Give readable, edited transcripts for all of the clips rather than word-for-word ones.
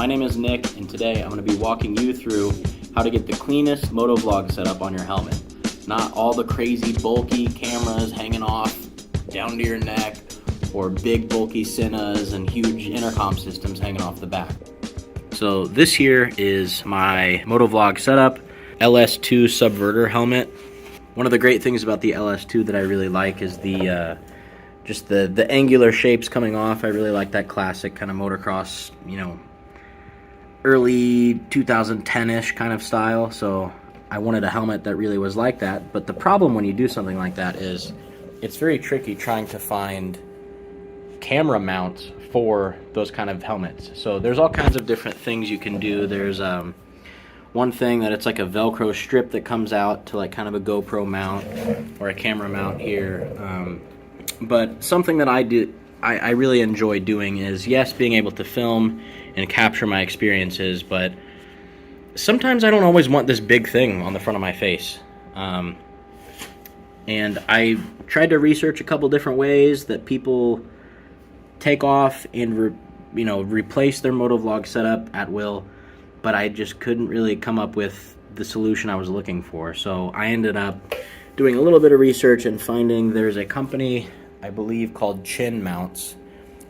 My name is Nick, and today I'm going to be walking you through how to get the cleanest motovlog setup on your helmet. Not all the crazy bulky cameras hanging off down to your neck, or big bulky Cinas and huge intercom systems hanging off the back. So this here is my motovlog setup, LS2 Subverter Helmet. One of the great things about the LS2 that I really like is the just the angular shapes coming off. I really like that classic kind of motocross, you know, early 2010-ish kind of style. So I wanted a helmet that really was like that. But the problem when you do something like that is it's very tricky trying to find camera mounts for those kind of helmets. So there's all kinds of different things you can do. There's one thing that it's like a Velcro strip that comes out to like kind of a GoPro mount or a camera mount here. But something that I really enjoy doing is, yes, being able to film and capture my experiences, but sometimes I don't always want this big thing on the front of my face. And I tried to research a couple different ways that people take off and replace their motovlog setup at will, but I just couldn't really come up with the solution I was looking for. So I ended up doing a little bit of research and finding there's a company, I believe, called Chin Mounts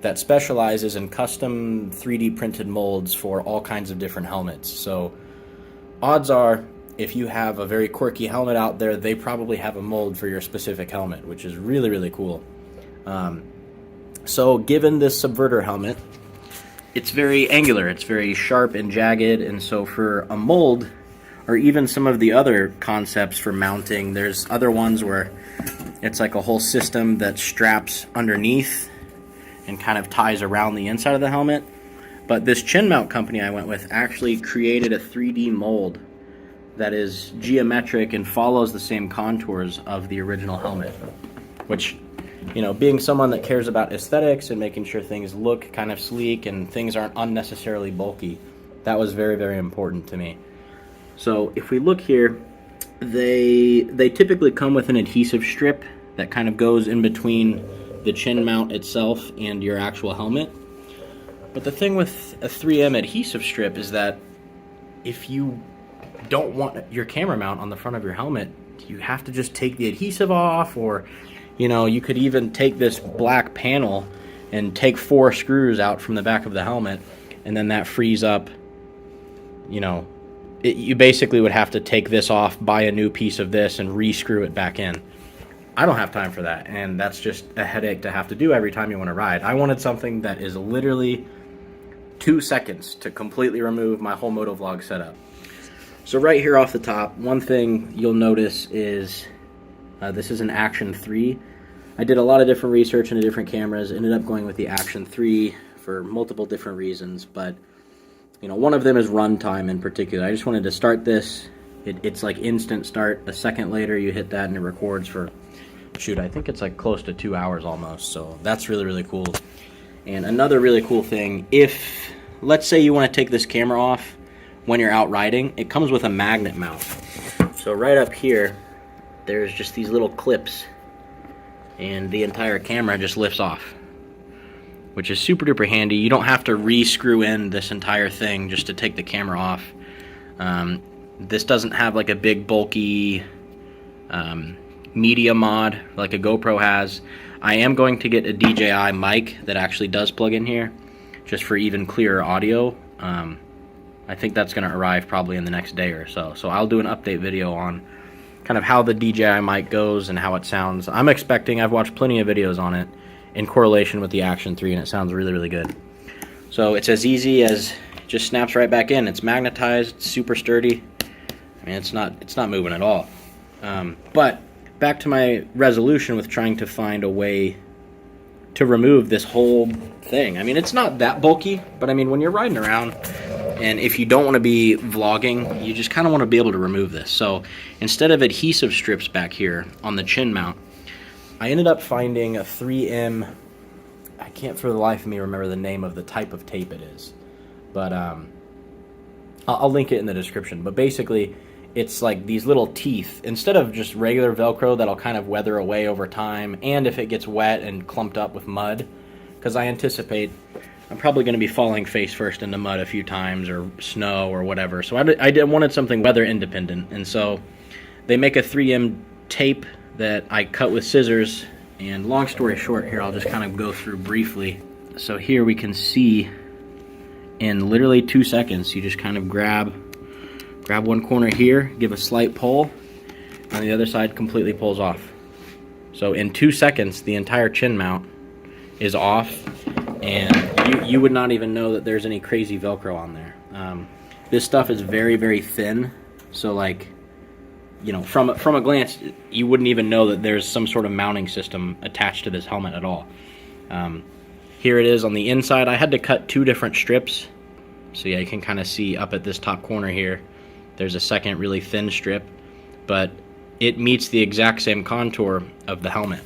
that specializes in custom 3D printed molds for all kinds of different helmets. So odds are, if you have a very quirky helmet out there, they probably have a mold for your specific helmet, which is really, really cool. So given this Subverter helmet, it's very angular, it's very sharp and jagged, and so for a mold, or even some of the other concepts for mounting, there's other ones where it's like a whole system that straps underneath and kind of ties around the inside of the helmet. But this Chin Mount company I went with actually created a 3D mold that is geometric and follows the same contours of the original helmet, which, you know, being someone that cares about aesthetics and making sure things look kind of sleek and things aren't unnecessarily bulky, that was very, very important to me. So if we look here, they typically come with an adhesive strip that kind of goes in between the chin mount itself and your actual helmet. But the thing with a 3M adhesive strip is that if you don't want your camera mount on the front of your helmet, you have to just take the adhesive off, or you know, you could even take this black panel and take 4 screws out from the back of the helmet, and then that frees up, you know, you basically would have to take this off, buy a new piece of this, and re-screw it back in. I don't have time for that, and that's just a headache to have to do every time you want to ride. I wanted something that is literally 2 seconds to completely remove my whole motovlog setup. So right here off the top, one thing you'll notice is this is an Action 3. I did a lot of different research into different cameras, ended up going with the Action 3 for multiple different reasons, but you know, one of them is runtime in particular. I just wanted to start this. It's like instant start. A second later you hit that and it records for, shoot, I think it's like close to 2 hours almost, so that's really, really cool. And another really cool thing, if, let's say you want to take this camera off when you're out riding, it comes with a magnet mount. So right up here, there's just these little clips, and the entire camera just lifts off, which is super duper handy. You don't have to re-screw in this entire thing just to take the camera off. This doesn't have like a big bulky media mod like a GoPro has. I am going to get a DJI mic that actually does plug in here, just for even clearer audio. I think that's going to arrive probably in the next day or so. So I'll do an update video on kind of how the DJI mic goes and how it sounds. I'm expecting, I've watched plenty of videos on it in correlation with the Action 3, and it sounds really, really good. So it's as easy as just snaps right back in. It's magnetized, it's super sturdy. I mean, it's not moving at all. But back to my resolution with trying to find a way to remove this whole thing. I mean, it's not that bulky, but I mean, when you're riding around, and if you don't want to be vlogging, you just kind of want to be able to remove this. So instead of adhesive strips back here on the chin mount, I ended up finding a 3M, I can't for the life of me remember the name of the type of tape it is, but I'll link it in the description. But basically, it's like these little teeth. Instead of just regular Velcro that'll kind of weather away over time, and if it gets wet and clumped up with mud, because I anticipate I'm probably going to be falling face first into mud a few times, or snow or whatever. So I wanted something weather independent, and so they make a 3M tape that I cut with scissors. And long story short here, I'll just kind of go through briefly. So here we can see in literally 2 seconds, you just kind of grab one corner here, give a slight pull, and the other side completely pulls off. So in 2 seconds, the entire chin mount is off, and you would not even know that there's any crazy Velcro on there. This stuff is very, very thin, so like, you know, from a glance, you wouldn't even know that there's some sort of mounting system attached to this helmet at all. Here it is on the inside. I had to cut 2 different strips, so yeah, you can kind of see up at this top corner here, there's a second really thin strip, but it meets the exact same contour of the helmet.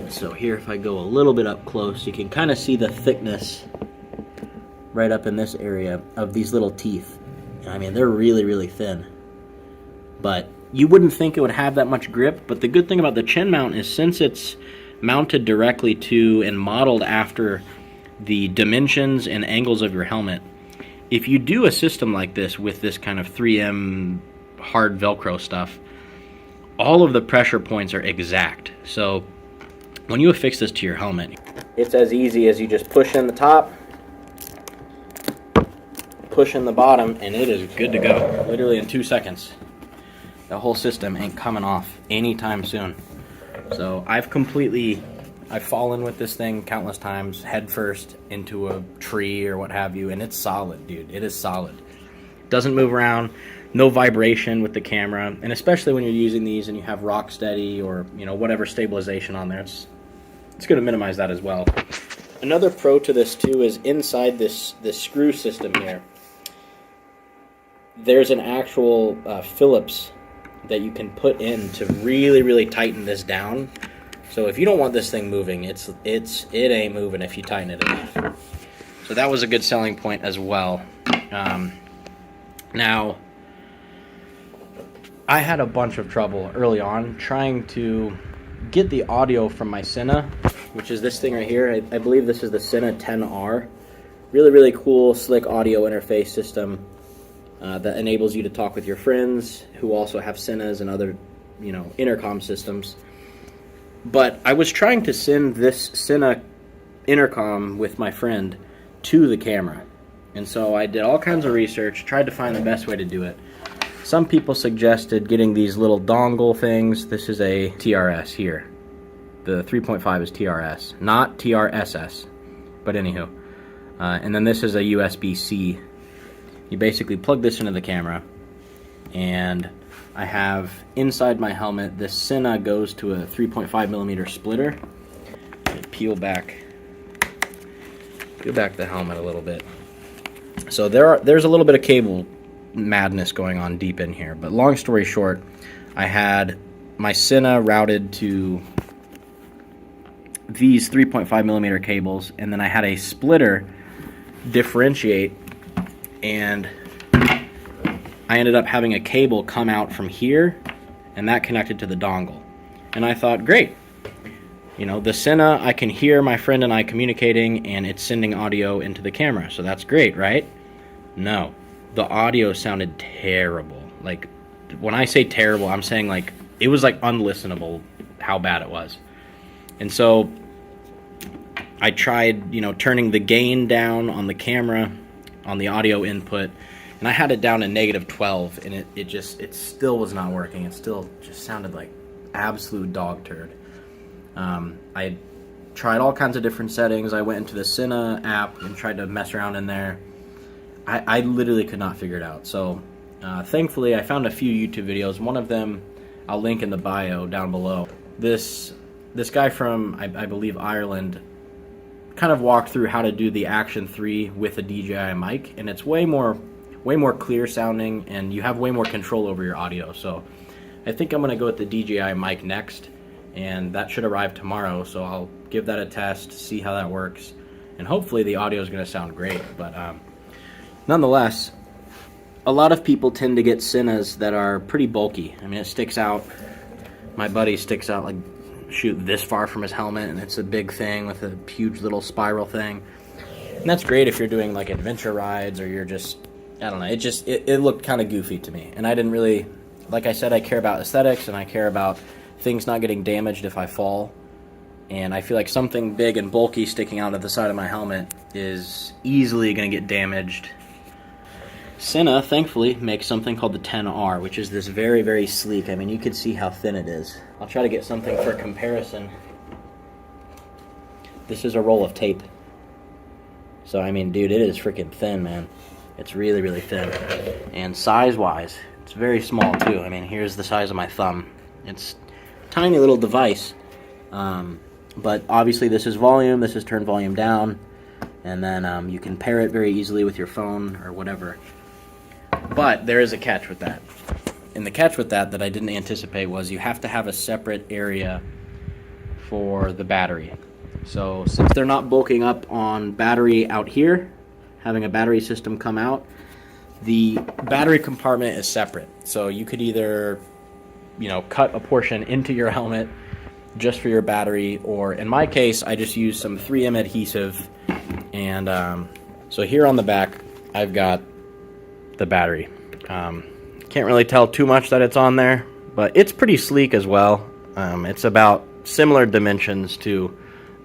So here, if I go a little bit up close, you can kind of see the thickness right up in this area of these little teeth. I mean, they're really, really thin. But you wouldn't think it would have that much grip, but the good thing about the chin mount is since it's mounted directly to and modeled after the dimensions and angles of your helmet, if you do a system like this with this kind of 3M hard Velcro stuff, all of the pressure points are exact. So when you affix this to your helmet, it's as easy as you just push in the top, push in the bottom, and it is good to go. Literally in 2 seconds. The whole system ain't coming off anytime soon. So I've fallen with this thing countless times, head first into a tree or what have you, and it's solid, dude. It is solid. Doesn't move around, no vibration with the camera, and especially when you're using these and you have rock steady or, you know, whatever stabilization on there, it's going to minimize that as well. Another pro to this too is inside this screw system here, there's an actual Phillips that you can put in to really, really tighten this down. So if you don't want this thing moving, it ain't moving if you tighten it enough. So that was a good selling point as well. Now, I had a bunch of trouble early on trying to get the audio from my Sena, which is this thing right here. I believe this is the Sena 10R. Really, really cool, slick audio interface system that enables you to talk with your friends who also have Senas and other, you know, intercom systems. But I was trying to send this Sena intercom with my friend to the camera. And so I did all kinds of research, tried to find the best way to do it. Some people suggested getting these little dongle things. This is a TRS here. The 3.5 is TRS, not TRSS, but anywho. And then this is a USB-C. You basically plug this into the camera, and I have inside my helmet, this Sena goes to a 3.5mm splitter. Peel back the helmet a little bit. So there's a little bit of cable madness going on deep in here, but long story short, I had my Sena routed to these 3.5mm cables, and then I had a splitter differentiate, and I ended up having a cable come out from here, and that connected to the dongle. And I thought, great, you know, the Sena, I can hear my friend and I communicating, and it's sending audio into the camera, so that's great, right? No, the audio sounded terrible. Like, when I say terrible, I'm saying like, it was like unlistenable how bad it was. And so I tried, you know, turning the gain down on the camera, on the audio input, and I had it down to -12, and it still was not working. It still just sounded like absolute dog turd. I tried all kinds of different settings. I went into the Sena app and tried to mess around in there. I literally could not figure it out. So thankfully I found a few YouTube videos. One of them I'll link in the bio down below. This guy from, I believe, Ireland kind of walked through how to do the Action 3 with a DJI mic, and it's way more clear sounding, and you have way more control over your audio. So I think I'm going to go with the DJI mic next, and that should arrive tomorrow, so I'll give that a test, see how that works, and hopefully the audio is going to sound great. But nonetheless, a lot of people tend to get Senas that are pretty bulky. I mean, it sticks out. My buddy sticks out like, shoot, this far from his helmet, and it's a big thing with a huge little spiral thing. And that's great if you're doing like adventure rides, or you're just, I don't know, it looked kind of goofy to me. And I didn't really, like I said, I care about aesthetics, and I care about things not getting damaged if I fall. And I feel like something big and bulky sticking out of the side of my helmet is easily going to get damaged. Sena, thankfully, makes something called the 10R, which is this very, very sleek. I mean, you can see how thin it is. I'll try to get something for comparison. This is a roll of tape. So, I mean, dude, it is freaking thin, man. It's really, really thin. And size-wise, it's very small, too. I mean, here's the size of my thumb. It's a tiny little device. But obviously this is volume, this is turn volume down, and then you can pair it very easily with your phone or whatever. But there is a catch with that. And the catch with that I didn't anticipate was you have to have a separate area for the battery. So since they're not bulking up on battery out here, having a battery system come out, the battery compartment is separate. So you could either, you know, cut a portion into your helmet just for your battery, or in my case I just use some 3M adhesive, and so here on the back I've got the battery. Can't really tell too much that it's on there, but it's pretty sleek as well. It's about similar dimensions to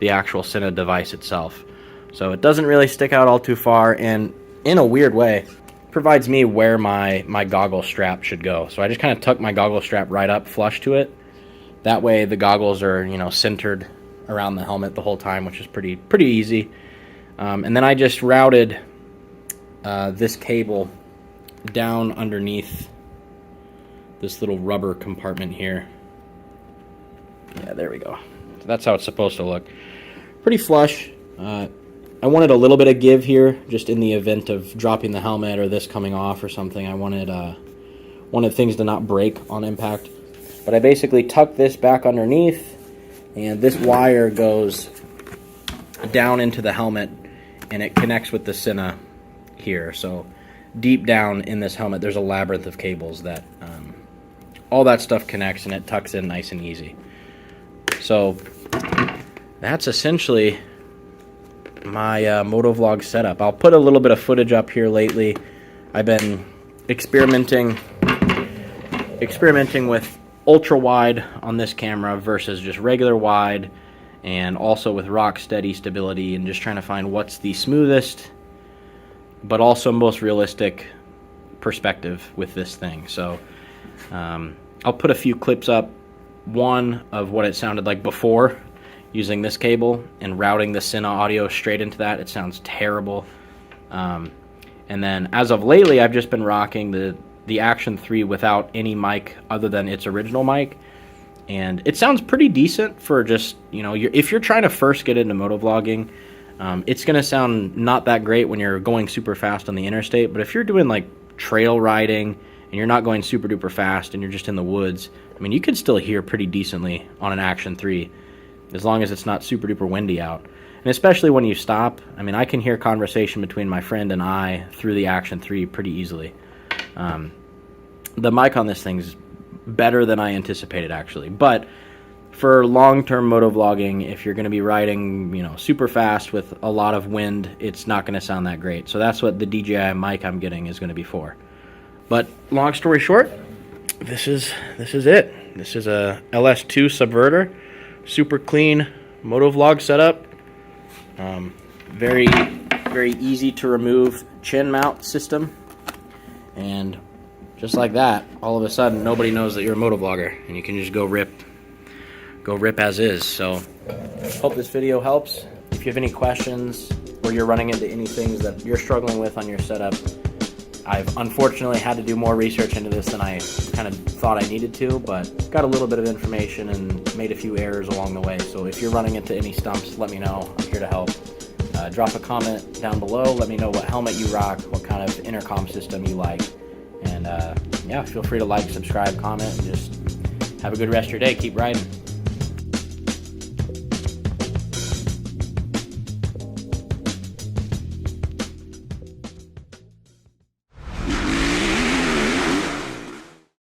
the actual Sena device itself, so it doesn't really stick out all too far, and in a weird way provides me where my goggle strap should go. So I just kind of tuck my goggle strap right up flush to it. That way the goggles are, you know, centered around the helmet the whole time, which is pretty easy. And then I just routed this cable down underneath this little rubber compartment here. Yeah, there we go. So that's how it's supposed to look. Pretty flush. I wanted a little bit of give here, just in the event of dropping the helmet or this coming off or something. I wanted things to not break on impact. But I basically tuck this back underneath, and this wire goes down into the helmet, and it connects with the Sena here. So deep down in this helmet, there's a labyrinth of cables that all that stuff connects, and it tucks in nice and easy. So that's essentially my motovlog setup. I'll put a little bit of footage up here lately. I've been experimenting with ultra wide on this camera versus just regular wide, and also with rock steady stability, and just trying to find what's the smoothest but also most realistic perspective with this thing. So I'll put a few clips up, one of what it sounded like before using this cable and routing the Sena audio straight into that. It sounds terrible. And then as of lately, I've just been rocking the Action 3 without any mic other than its original mic, and it sounds pretty decent for just, you know, if you're trying to first get into motovlogging. It's gonna sound not that great when you're going super fast on the interstate, but if you're doing like trail riding and you're not going super duper fast and you're just in the woods, I mean, you can still hear pretty decently on an Action 3 as long as it's not super duper windy out. And especially when you stop, I mean, I can hear conversation between my friend and I through the Action 3 pretty easily. The mic on this thing's better than I anticipated, actually. But for long-term motovlogging, if you're going to be riding, you know, super fast with a lot of wind, it's not going to sound that great. So that's what the DJI mic I'm getting is going to be for. But long story short, this is it. This is a LS2 Subverter, super clean motovlog setup. Very easy to remove chin mount system, and just like that, all of a sudden nobody knows that you're a motovlogger, and you can just go rip as is. So hope this video helps. If you have any questions or you're running into any things that you're struggling with on your setup, I've unfortunately had to do more research into this than I kind of thought I needed to, but got a little bit of information and made a few errors along the way. So if you're running into any stumps, let me know. I'm here to help. Drop a comment down below. Let me know what helmet you rock, what kind of intercom system you like. And yeah, feel free to like, subscribe, comment, and just have a good rest of your day. Keep riding.